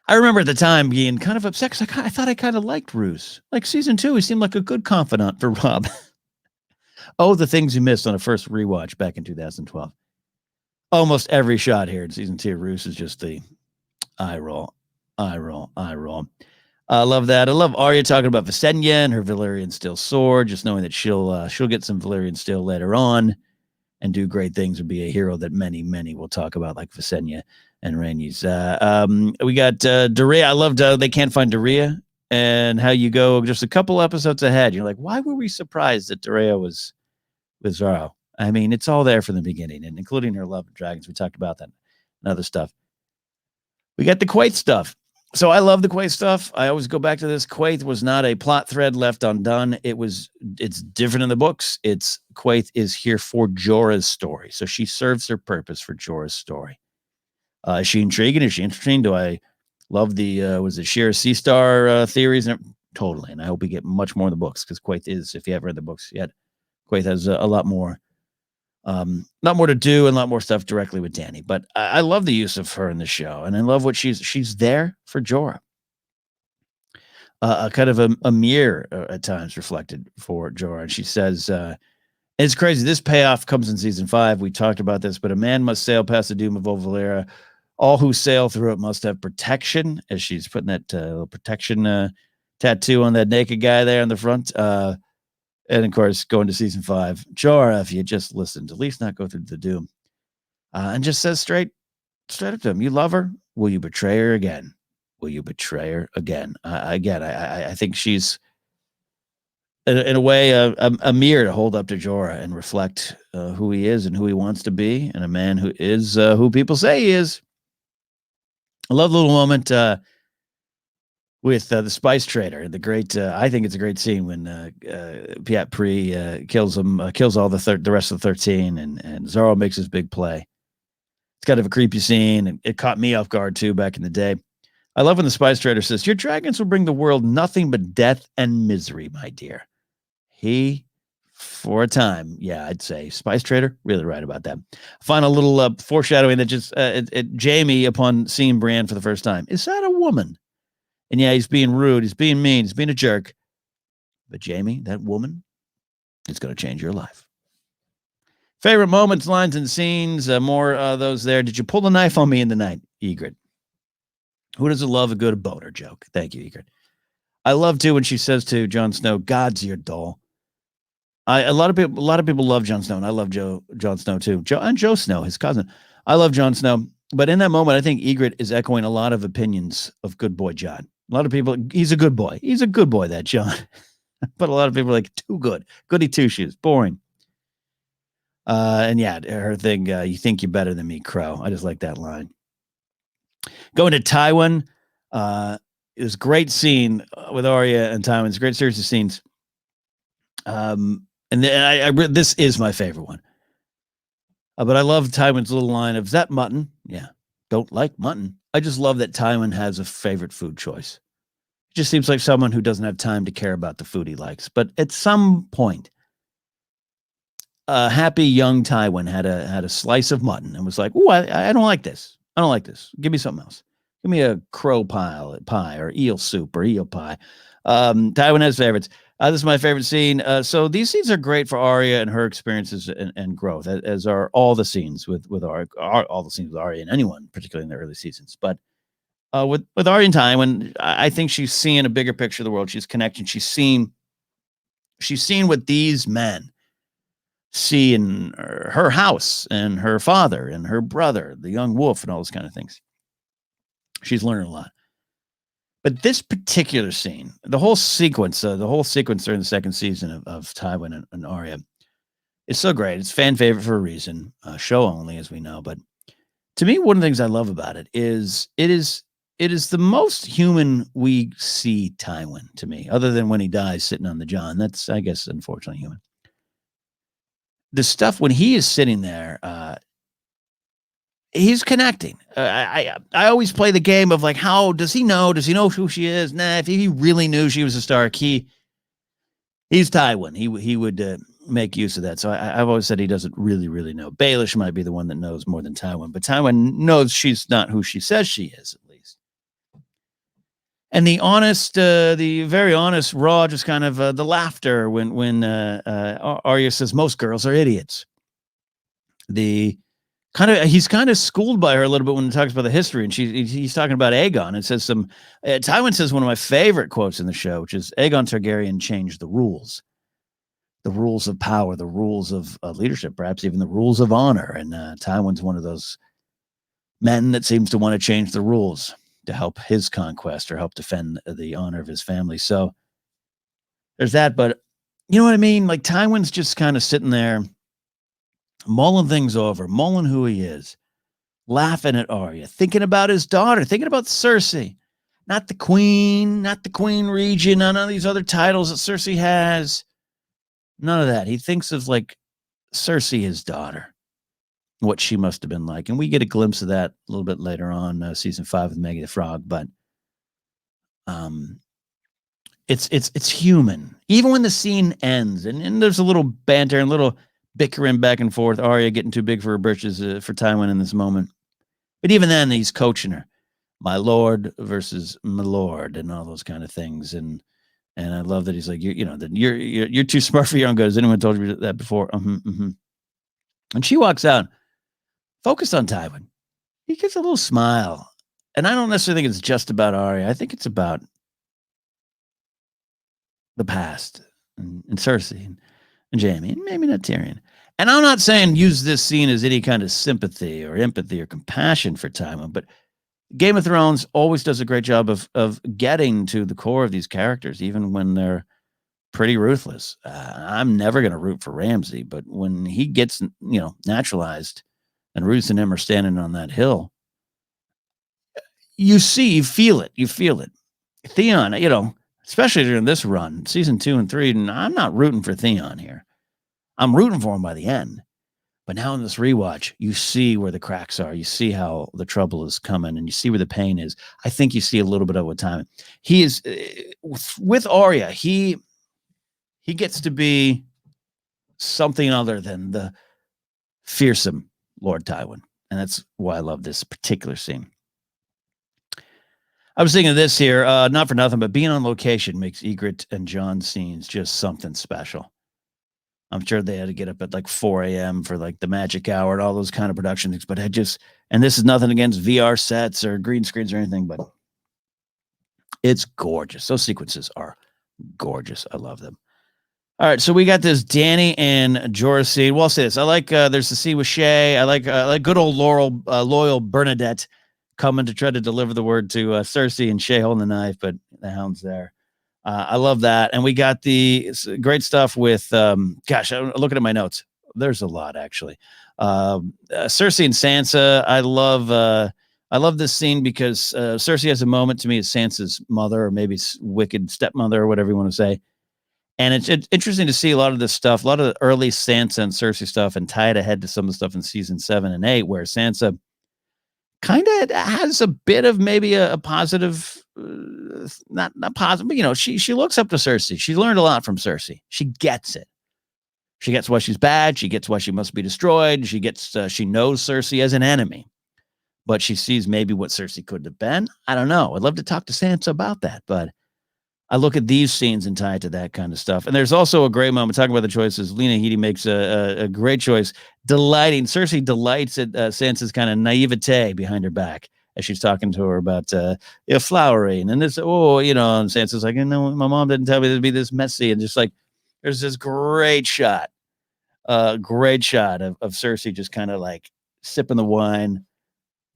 I remember at the time being kind of upset because I thought I kind of liked Roose. Like season 2, he seemed like a good confidant for Robb. Oh, the things you missed on a first rewatch back in 2012. Almost every shot here in season 2, Roose is just the eye roll. I love that. I love Arya talking about Visenya and her Valyrian steel sword, just knowing that she'll get some Valyrian steel later on and do great things and be a hero that many will talk about, like Visenya and Rhaenys. We got Dorea. I loved they can't find Dorea, and how you go just a couple episodes ahead. You're like, why were we surprised that Dorea was with Zaro? I mean, it's all there from the beginning, and including her love of dragons. We talked about that and other stuff. We got the Quaithe stuff. So I love the Quaithe stuff. I always go back to this. Quaithe was not a plot thread left undone. It's different in the books. Quaithe is here for Jorah's story. So she serves her purpose for Jorah's story. Is she intriguing? Is she interesting? Do I love the, was it Sheer Sea Star theories? Totally. And I hope we get much more in the books, because Quaithe is, if you haven't read the books yet, Quaithe has a lot more Lot more to do and a lot more stuff directly with Danny. But I love the use of her in the show, and I love what she's there for Jorah. Kind of a mirror at times reflected for Jorah. And she says, it's crazy. This payoff comes in season 5. We talked about this, but a man must sail past the doom of Old Valyria. All who sail through it must have protection, as she's putting that little protection tattoo on that naked guy there in the front. And of course, going to season 5, Jorah, if you just listened, at least not go through the doom. And just says straight up to him, you love her? Will you betray her again? Will you betray her again? I think she's, in a way, a mirror to hold up to Jorah and reflect who he is and who he wants to be, and a man who is who people say he is. I love the little moment with the spice trader. The great, I think it's a great scene when Piat Pri kills him, kills all the rest of the 13, and Zorro makes his big play. It's kind of a creepy scene, and it caught me off guard too back in the day. I love when the spice trader says, "Your dragons will bring the world nothing but death and misery, my dear." He, for a time, yeah, I'd say spice trader, really right about that. Final little foreshadowing that just Jamie, upon seeing Bran for the first time, is that a woman? And yeah, he's being rude, he's being mean, he's being a jerk. But Jamie, that woman, is going to change your life. Favorite moments, lines, and scenes, more those there. Did you pull the knife on me in the night, Egret? Who doesn't love a good boner joke? Thank you, Egret. I love too when she says to Jon Snow, "God's your doll." A lot of people love Jon Snow, and I love Jon Snow too. Joe Snow, his cousin. I love Jon Snow, but in that moment, I think Egret is echoing a lot of opinions of good boy Jon. A lot of people, he's a good boy. He's a good boy, that Jon. But a lot of people are like, too good. Goody two shoes. Boring. And yeah, her thing, you think you're better than me, Crow. I just like that line. Going to Tywin, it was a great scene with Arya and Tywin. It's a great series of scenes. And then this is my favorite one. But I love Tywin's little line of, "Is that mutton?" "Yeah, don't like mutton." I just love that Tywin has a favorite food choice. It just seems like someone who doesn't have time to care about the food he likes. But at some point, happy young Tywin had a slice of mutton and was like, "Oh, I don't like this. I don't like this. Give me something else. Give me a crow pie or eel soup or eel pie." Tywin has favorites. This is my favorite scene. So these scenes are great for Arya and her experiences and growth, as are all the scenes with Arya, all the scenes with Arya and anyone, particularly in the early seasons. But with Arya and Tywin, I think she's seeing a bigger picture of the world. She's connecting. She's seen what these men see in her house and her father and her brother, the young wolf, and all those kind of things. She's learning a lot. But this particular scene, the whole sequence during the second season of Tywin and Arya, is so great. It's fan favorite for a reason. Show only, as we know. But to me, one of the things I love about it is it is the most human we see Tywin, to me, other than when he dies sitting on the John. That's, I guess, unfortunately human. The stuff when he is sitting there, he's connecting. I always play the game of like, how does he know? Does he know who she is? Nah, if he really knew she was a Stark, he's Tywin. He would make use of that. So I've always said he doesn't really know. Baelish might be the one that knows more than Tywin, but Tywin knows she's not who she says she is, at least. And the very honest, raw, just kind of the laughter when Arya says most girls are idiots. He's kind of schooled by her a little bit when he talks about the history, and he's talking about Aegon. It says Tywin says one of my favorite quotes in the show, which is, "Aegon Targaryen changed the rules of power, the rules of leadership, perhaps even the rules of honor." And Tywin's one of those men that seems to want to change the rules to help his conquest or help defend the honor of his family. So there's that. But you know what I mean? Like, Tywin's just kind of sitting there, mulling things over, mulling who he is, laughing at Arya, thinking about his daughter, thinking about Cersei, not the queen regent, none of these other titles that Cersei has. None of that. He thinks of like Cersei, his daughter, what she must have been like. And we get a glimpse of that a little bit later on, season 5 with Maggie the Frog. But it's human. Even when the scene ends and there's a little banter and little bickering back and forth. Arya getting too big for her britches for Tywin in this moment. But even then, he's coaching her. My lord versus my lord and all those kind of things. And I love that he's like, you're too smart for your own good. Has anyone told you that before? And she walks out, focused on Tywin. He gets a little smile. And I don't necessarily think it's just about Arya. I think it's about the past and Cersei and Jaime, and maybe not Tyrion. And I'm not saying use this scene as any kind of sympathy or empathy or compassion for Tywin, but Game of Thrones always does a great job of getting to the core of these characters, even when they're pretty ruthless. I'm never going to root for Ramsay, but when he gets, naturalized and Roose and him are standing on that hill, you feel it. Theon, especially during this run, season 2 and 3, and I'm not rooting for Theon here. I'm rooting for him by the end. But now in this rewatch, you see where the cracks are. You see how the trouble is coming, and you see where the pain is. I think you see a little bit of what time he is with Arya. He gets to be something other than the fearsome Lord Tywin, and that's why I love this particular scene. I was thinking of this here, not for nothing, but being on location makes Ygritte and Jon's scenes just something special. I'm sure they had to get up at like 4 a.m. for like the magic hour and all those kind of production things. But and this is nothing against VR sets or green screens or anything, but it's gorgeous. Those sequences are gorgeous. I love them. All right, so we got this Dany and Jorah scene. Well, I'll say this. I like there's the scene with Shay. I like good old loyal Bernadette coming to try to deliver the word to Cersei and Shay holding the knife, but the Hound's there. I love that. And we got the great stuff with, I'm looking at my notes. There's a lot, actually. Cersei and Sansa. I love this scene because Cersei has a moment to me as Sansa's mother, or maybe wicked stepmother, or whatever you want to say. And it's interesting to see a lot of this stuff, a lot of the early Sansa and Cersei stuff, and tie it ahead to some of the stuff in season 7 and 8, where Sansa kind of has a bit of maybe a positive, not positive, but she looks up to Cersei. She learned a lot from Cersei. She gets it. She gets why she's bad. She gets why she must be destroyed. She knows Cersei as an enemy, but she sees maybe what Cersei could have been. I don't know. I'd love to talk to Sansa about that, but I look at these scenes and tie it to that kind of stuff. And there's also a great moment talking about the choices. Lena Headey makes a great choice, Cersei delights at Sansa's kind of naivete behind her back as she's talking to her about flowering and this. And Sansa's like, my mom didn't tell me it'd be this messy, and just like there's this great shot of Cersei just kind of like sipping the wine,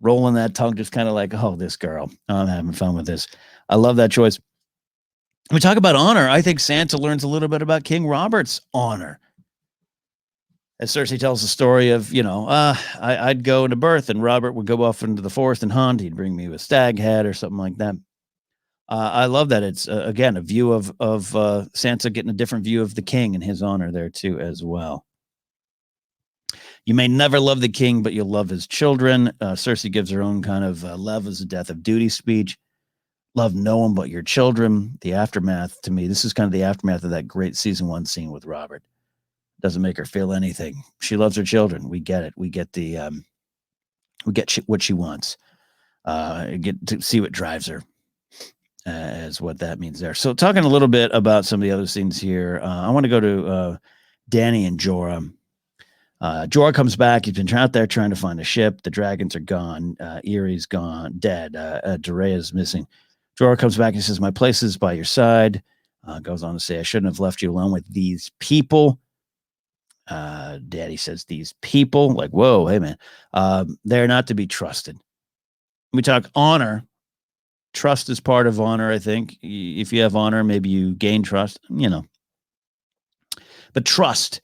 rolling that tongue, just kind of like, oh, this girl, I'm having fun with this. I love that choice. We talk about honor. I think Sansa learns a little bit about King Robert's honor. As Cersei tells the story of, I'd go into birth and Robert would go off into the forest and hunt. He'd bring me a stag head or something like that. I love that. It's, again, a view of Sansa getting a different view of the king and his honor there, too, as well. You may never love the king, but you'll love his children. Cersei gives her own kind of love is the death of duty speech. Love no one but your children. The aftermath, to me, this is kind of the aftermath of that great season 1 scene with Robert. Doesn't make her feel anything. She loves her children. We get it. We get what she wants. Get to see what drives her, is what that means there. So talking a little bit about some of the other scenes here, I want to go to Dany and Jorah. Jorah comes back. He's been out there trying to find a ship. The dragons are gone. Erie's gone, dead. Doreah's missing. Jorah comes back and says, my place is by your side. Goes on to say, I shouldn't have left you alone with these people. Daddy says, these people, like, whoa, hey, man. They're not to be trusted. We talk honor. Trust is part of honor, I think. If you have honor, maybe you gain trust, But trust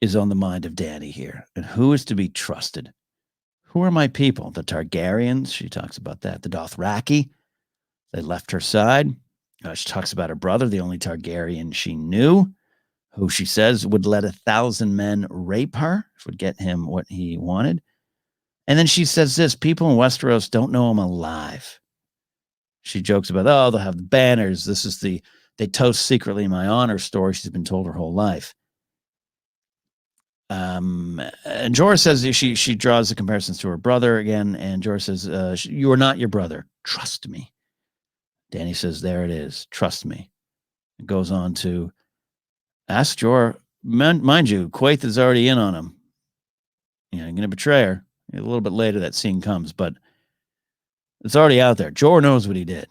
is on the mind of Dany here. And who is to be trusted? Who are my people? The Targaryens. She talks about that. The Dothraki. They left her side. She talks about her brother, the only Targaryen she knew, who she says would let 1,000 men rape her, would get him what he wanted. And then she says this, people in Westeros don't know I'm alive. She jokes about, they'll have the banners. This is they toast secretly my honor story she's been told her whole life. And Jorah says she draws the comparisons to her brother again, and Jorah says, "You are not your brother. Trust me." Dany says, "There it is. Trust me." It goes on to ask Jorah, mind you, Quaithe is already in on him. You're going to betray her. A little bit later, that scene comes, but it's already out there. Jorah knows what he did.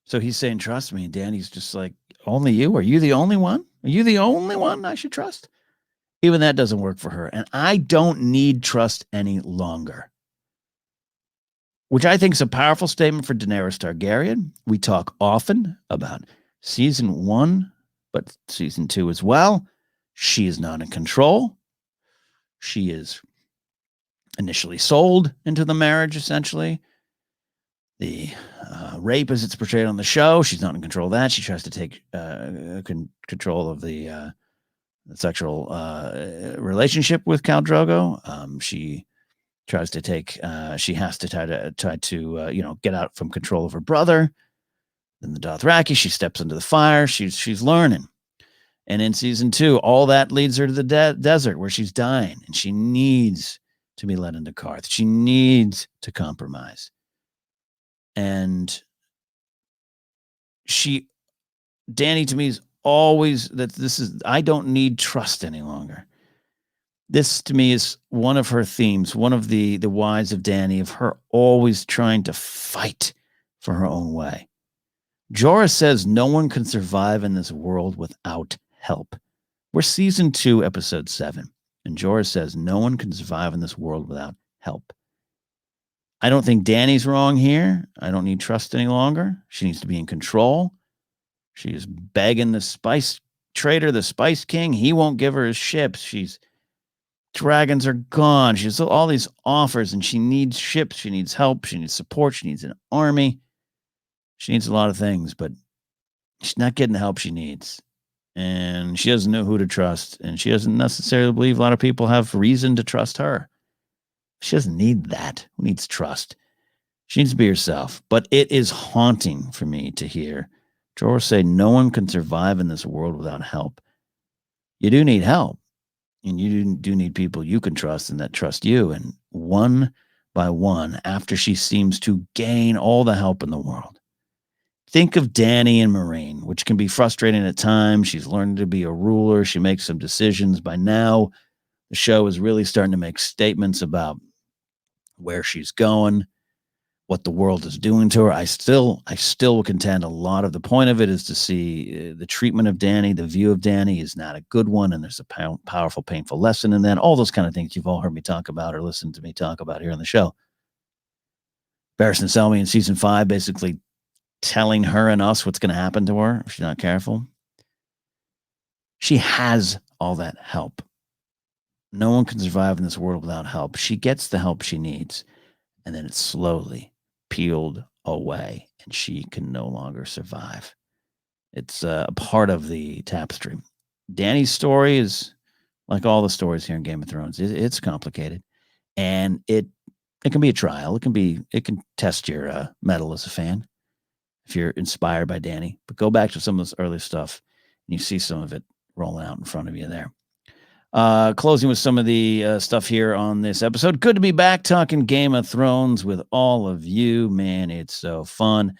So he's saying, trust me. And Dany's just like, only you? Are you the only one? Are you the only one I should trust? Even that doesn't work for her. And I don't need trust any longer. Which I think is a powerful statement for Daenerys Targaryen. We talk often about season 1, but season 2 as well. She is not in control. She is initially sold into the marriage, essentially. The rape, as it's portrayed on the show, she's not in control of that. She tries to take control of the sexual relationship with Khal Drogo. She tries to take. She has to try to get out from control of her brother. Then the Dothraki. She steps into the fire. She's learning. And in season 2, all that leads her to the desert where she's dying, and she needs to be led into Qarth. She needs to compromise. And Dany to me is always that I don't need trust any longer. This to me is one of her themes, one of the whys of Dany, of her always trying to fight for her own way. Jorah says no one can survive in this world without help. We're season 2, episode 7. And Jorah says no one can survive in this world without help. I don't think Dany's wrong here. I don't need trust any longer. She needs to be in control. She is begging the spice trader, the spice king. He won't give her his ships. Dragons are gone. She has all these offers, and she needs ships. She needs help. She needs support. She needs an army. She needs a lot of things, but she's not getting the help she needs. And she doesn't know who to trust. And she doesn't necessarily believe a lot of people have reason to trust her. She doesn't need that. Who needs trust? She needs to be herself. But it is haunting for me to hear Jorah say no one can survive in this world without help. You do need help. And you do need people you can trust and that trust you. And one by one, after she seems to gain all the help in the world. Think of Dany and Meereen, which can be frustrating at times. She's learned to be a ruler. She makes some decisions. By now, the show is really starting to make statements about where she's going, what the world is doing to her. I still will contend a lot of the point of it is to see the treatment of Dany, the view of Dany is not a good one, and there's a powerful, painful lesson in that. All those kind of things you've all heard me talk about or listened to me talk about here on the show. Barristan Selmy in season 5 basically telling her and us what's going to happen to her if she's not careful. She has all that help. No one can survive in this world without help. She gets the help she needs, and then it's slowly peeled away, and she can no longer survive. It's a part of the tapestry. Dany's story is like all the stories here in Game of Thrones. It's complicated, and it can be a trial. It can test your mettle as a fan if you're inspired by Dany. But go back to some of this early stuff, and you see some of it rolling out in front of you there. Closing with some of the stuff here on this episode. Good to be back talking Game of Thrones with all of you. Man, it's so fun.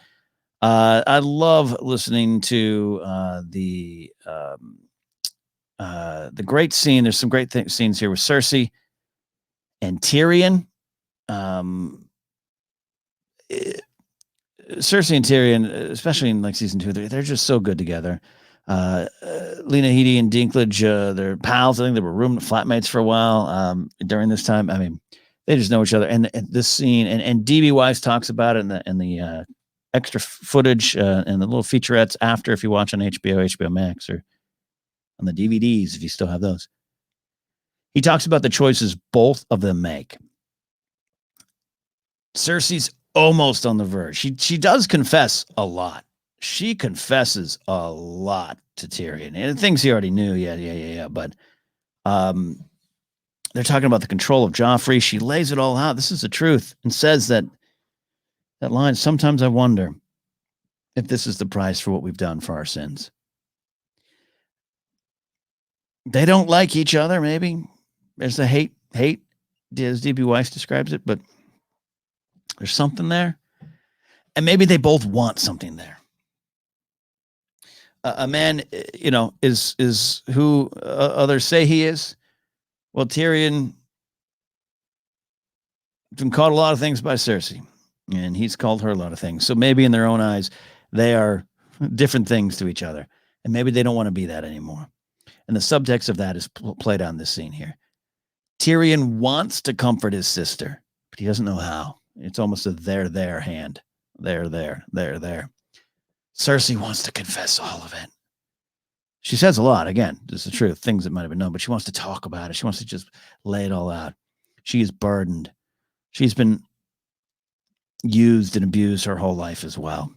I love listening to the great scene. There's some great scenes here with Cersei and Tyrion. Cersei and Tyrion, especially in like season 2, they're just so good together. Lena Headey and Dinklage, they're pals. I think they were flatmates for a while during this time. I mean, they just know each other. And this scene, and DB Wise talks about it in the extra footage and the little featurettes after, if you watch on HBO Max, or on the DVDs, if you still have those. He talks about the choices both of them make. Cersei's almost on the verge. She does confess a lot. She confesses a lot to Tyrion, and things he already knew. Yeah. But they're talking about the control of Joffrey. She lays it all out. This is the truth, and says that line. Sometimes I wonder if this is the price for what we've done for our sins. They don't like each other, maybe. There's a hate, as D.B. Weiss describes it, but there's something there. And maybe they both want something there. A man, is who others say he is. Well, Tyrion been called a lot of things by Cersei, and he's called her a lot of things. So maybe in their own eyes, they are different things to each other, and maybe they don't want to be that anymore. And the subtext of that is played on this scene here. Tyrion wants to comfort his sister, but he doesn't know how. It's almost a there hand. There. Cersei wants to confess all of it. She says a lot, again, this is the truth, things that might have been known, but she wants to talk about it. She wants to just lay it all out. She is burdened. She's been used and abused her whole life as well.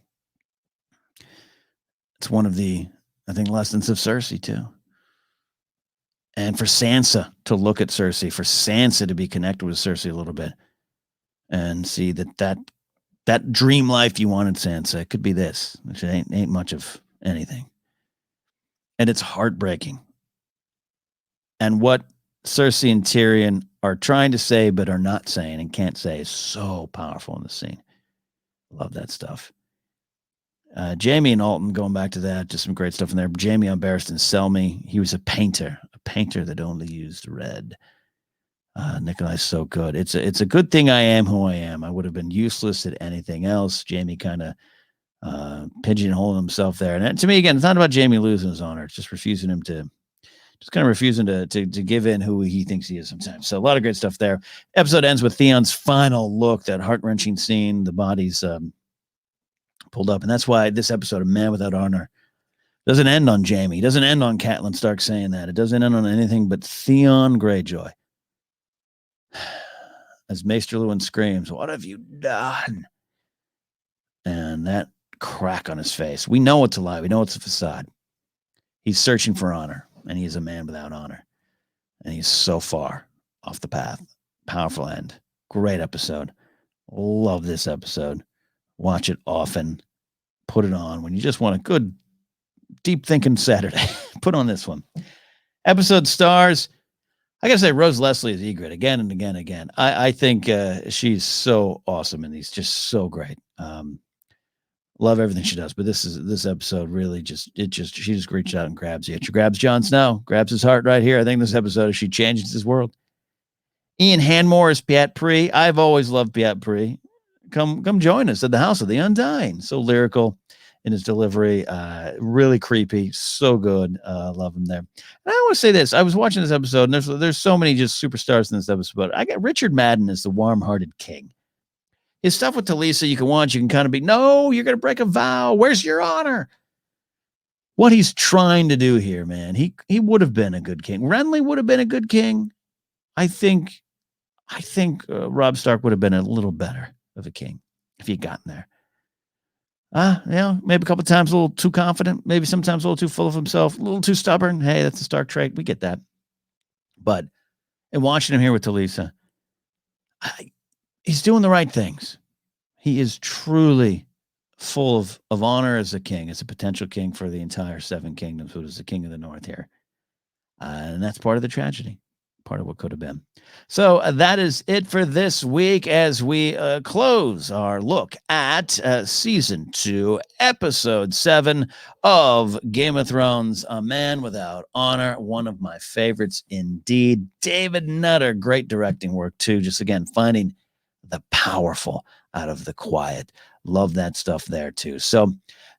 It's one of the, I think, lessons of Cersei, too. And for Sansa to look at Cersei, for Sansa to be connected with Cersei a little bit and see that dream life you wanted, Sansa, it could be this, which ain't much of anything. And it's heartbreaking. And what Cersei and Tyrion are trying to say but are not saying and can't say is so powerful in the scene. Love that stuff. Jaime and Alton, going back to that, just some great stuff in there. Jaime on Barristan Selmy, he was a painter that only used red. Nikolai's so good. It's a good thing I am who I am. I would have been useless at anything else. Jaime kind of pigeonholing himself there. And to me, again, it's not about Jaime losing his honor. It's just refusing to give in who he thinks he is sometimes. So a lot of great stuff there. Episode ends with Theon's final look, that heart-wrenching scene, the body's pulled up. And that's why this episode of Man Without Honor doesn't end on Jaime. It doesn't end on Catelyn Stark saying that. It doesn't end on anything but Theon Greyjoy. As Maester Luwin screams, "What have you done?" And that crack on his face. We know it's a lie. We know it's a facade. He's searching for honor, and he is a man without honor. And he's so far off the path. Powerful end. Great episode. Love this episode. Watch it often. Put it on when you just want a good, deep thinking Saturday. Put on this one. Episode stars. I gotta say, Rose Leslie is Ygritte again and again and again. I think she's so awesome, and he's just so great. Love everything she does, but this episode really she just reaches out and grabs you. She grabs Jon Snow, grabs his heart right here. I think this episode, she changes his world. Ian Hanmore is Piat Pri. I've always loved Piat Pri. Come join us at the House of the Undying. So lyrical in his delivery, really creepy, so good. Love him there. And I want to say this: I was watching this episode, and there's so many just superstars in this episode. I got Richard Madden as the warm-hearted king. His stuff with Talisa, you can watch, you can kind of be, no, you're going to break a vow. Where's your honor? What he's trying to do here, man, he would have been a good king. Renly would have been a good king. I think Robb Stark would have been a little better of a king if he'd gotten there. Maybe a couple of times a little too confident, maybe sometimes a little too full of himself, a little too stubborn. Hey, that's a Stark trait. We get that. But in watching him here with Talisa, he's doing the right things. He is truly full of honor as a king, as a potential king for the entire Seven Kingdoms, who is the king of the North here. And that's part of the tragedy, part of what could have been. So that is it for this week as we close our look at Season 2, Episode 7 of Game of Thrones, A Man Without Honor, one of my favorites indeed. David Nutter, great directing work too, just again, finding the powerful out of the quiet. Love that stuff there too. So,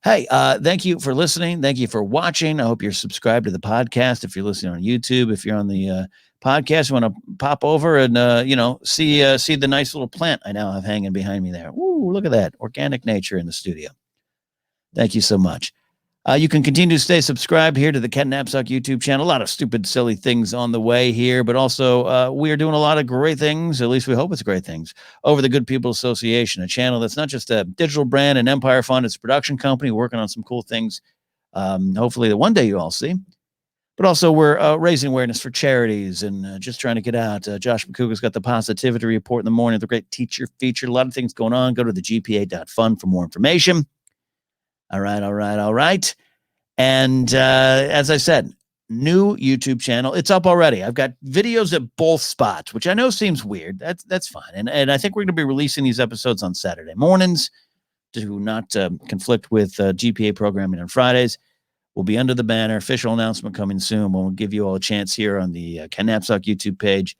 hey, thank you for listening. Thank you for watching. I hope you're subscribed to the podcast. If you're listening on YouTube, if you're on the podcast, you want to pop over and see the nice little plant I now have hanging behind me there. Ooh, look at that. Organic nature in the studio. Thank you so much. You can continue to stay subscribed here to the Ken Napzok YouTube channel. A lot of stupid, silly things on the way here, but also we are doing a lot of great things, at least we hope it's great things, over the Good People Association, a channel that's not just a digital brand and Empire Fund, it's a production company working on some cool things, hopefully that one day you all see. But also we're raising awareness for charities and just trying to get out. Josh McCougar's got the Positivity Report in the morning, the great teacher feature, a lot of things going on. Go to the GPA.fund for more information. All right. And as I said, new YouTube channel. It's up already. I've got videos at both spots, which I know seems weird. That's fine. And I think we're going to be releasing these episodes on Saturday mornings to not conflict with GPA programming on Fridays. We'll be under the banner. Official announcement coming soon. We'll give you all a chance here on the Ken Napzok YouTube page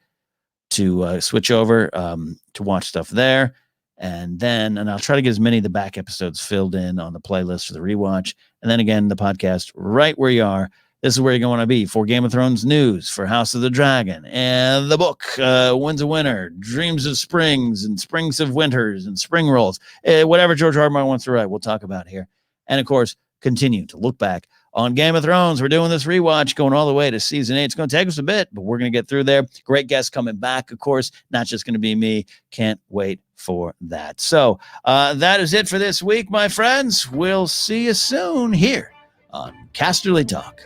to switch over to watch stuff there. And I'll try to get as many of the back episodes filled in on the playlist for the rewatch. And then again, the podcast right where you are. This is where you're going to be for Game of Thrones news, for House of the Dragon, and the book, Winds of Winter, Dreams of Springs, and Springs of Winters, and Spring Rolls. Whatever George R. R. Martin wants to write, we'll talk about here. And, of course, continue to look back on Game of Thrones. We're doing this rewatch going all the way to season 8. It's going to take us a bit, but we're going to get through there. Great guests coming back, of course. Not just going to be me. Can't wait for that. So that is it for this week, my friends. We'll see you soon here on Casterly Talk.